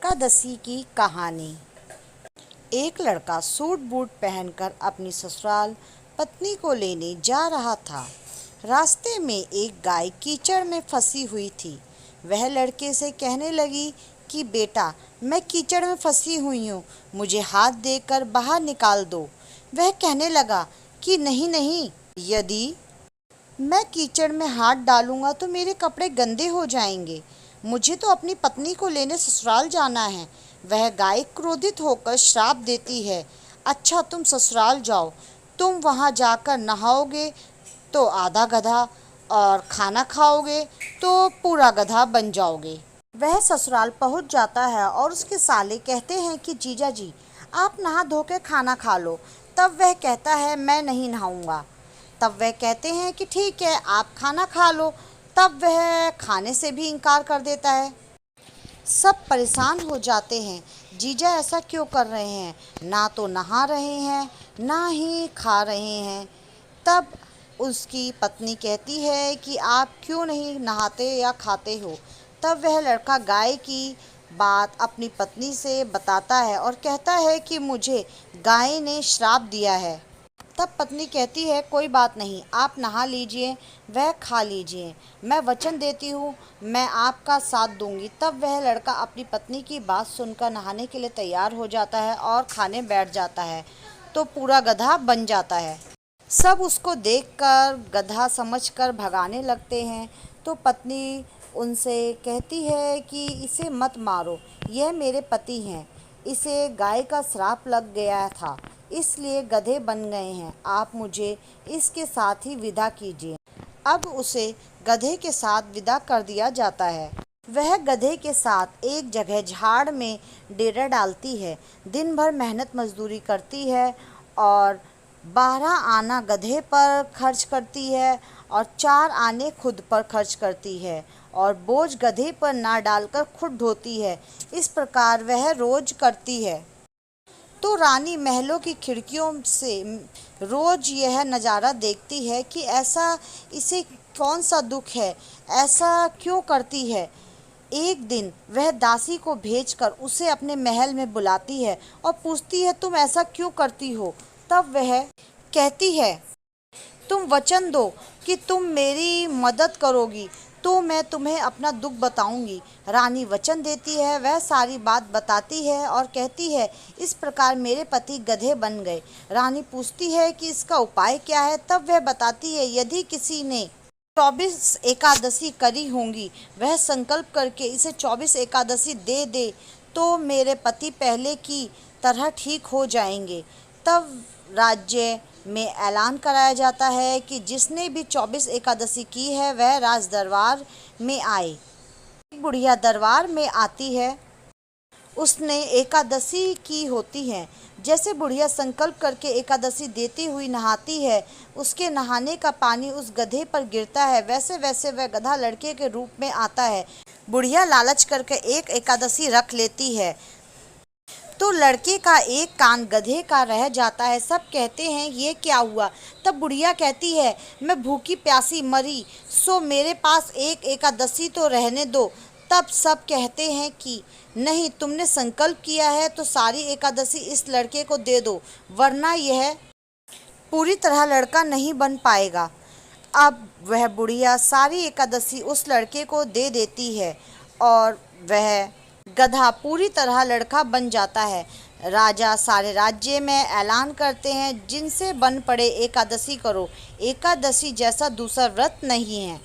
एकादशी की कहानी। एक लड़का सूट बूट पहनकर अपनी ससुराल पत्नी को लेने जा रहा था। रास्ते में एक गाय कीचड़ में फंसी हुई थी। वह लड़के से कहने लगी कि बेटा, मैं कीचड़ में फंसी हुई हूँ, मुझे हाथ देकर बाहर निकाल दो। वह कहने लगा कि नहीं नहीं, यदि मैं कीचड़ में हाथ डालूंगा तो मेरे कपड़े गंदे हो जाएंगे। मुझे तो अपनी पत्नी को लेने ससुराल जाना है। वह गाय क्रोधित होकर श्राप देती है, अच्छा तुम ससुराल जाओ, तुम वहां जाकर नहाओगे तो आधा गधा और खाना खाओगे तो पूरा गधा बन जाओगे। वह ससुराल पहुंच जाता है और उसके साले कहते हैं कि जीजा जी, आप नहा धो के खाना खा लो। तब वह कहता है मैं नहीं नहाऊंगा। तब वह कहते हैं कि ठीक है, आप खाना खा लो। तब वह खाने से भी इनकार कर देता है। सब परेशान हो जाते हैं, जीजा ऐसा क्यों कर रहे हैं, ना तो नहा रहे हैं ना ही खा रहे हैं। तब उसकी पत्नी कहती है कि आप क्यों नहीं नहाते या खाते हो। तब वह लड़का गाय की बात अपनी पत्नी से बताता है और कहता है कि मुझे गाय ने श्राप दिया है। तब पत्नी कहती है कोई बात नहीं, आप नहा लीजिए, वह खा लीजिए, मैं वचन देती हूँ मैं आपका साथ दूंगी। तब वह लड़का अपनी पत्नी की बात सुनकर नहाने के लिए तैयार हो जाता है और खाने बैठ जाता है तो पूरा गधा बन जाता है। सब उसको देखकर गधा समझकर भगाने लगते हैं तो पत्नी उनसे कहती है कि इसे मत मारो, यह मेरे पति हैं, इसे गाय का श्राप लग गया था इसलिए गधे बन गए हैं, आप मुझे इसके साथ ही विदा कीजिए। अब उसे गधे के साथ विदा कर दिया जाता है। वह गधे के साथ एक जगह झाड़ में डेरा डालती है, दिन भर मेहनत मजदूरी करती है और 12 आना गधे पर खर्च करती है और 4 आने खुद पर खर्च करती है और बोझ गधे पर ना डालकर खुद ढोती है। इस प्रकार वह रोज करती है। तो रानी महलों की खिड़कियों से रोज यह नज़ारा देखती है कि ऐसा इसे कौन सा दुख है, ऐसा क्यों करती है। एक दिन वह दासी को भेजकर उसे अपने महल में बुलाती है और पूछती है तुम ऐसा क्यों करती हो। तब वह कहती है तुम वचन दो कि तुम मेरी मदद करोगी तो मैं तुम्हें अपना दुख बताऊंगी। रानी वचन देती है, वह सारी बात बताती है और कहती है इस प्रकार मेरे पति गधे बन गए। रानी पूछती है कि इसका उपाय क्या है। तब वह बताती है यदि किसी ने 24 एकादशी करी होंगी, वह संकल्प करके इसे 24 एकादशी दे दे तो मेरे पति पहले की तरह ठीक हो जाएंगे। तब राज्य में ऐलान कराया जाता है कि जिसने भी 24 एकादशी की है वह राज दरबार में आए। एक बुढ़िया दरबार में आती है, उसने एकादशी की होती है। जैसे बुढ़िया संकल्प करके एकादशी देती हुई नहाती है, उसके नहाने का पानी उस गधे पर गिरता है, वैसे वैसे वह गधा लड़के के रूप में आता है। बुढ़िया लालच करके एक एकादशी रख लेती है तो लड़के का एक कान गधे का रह जाता है। सब कहते हैं ये क्या हुआ। तब बुढ़िया कहती है मैं भूखी प्यासी मरी, सो मेरे पास एक एकादशी तो रहने दो। तब सब कहते हैं कि नहीं, तुमने संकल्प किया है तो सारी एकादशी इस लड़के को दे दो, वरना यह पूरी तरह लड़का नहीं बन पाएगा। अब वह बुढ़िया सारी एकादशी उस लड़के को दे देती है और वह गधा पूरी तरह लड़का बन जाता है। राजा सारे राज्य में ऐलान करते हैं जिनसे बन पड़े एकादशी करो, एकादशी जैसा दूसरा व्रत नहीं है।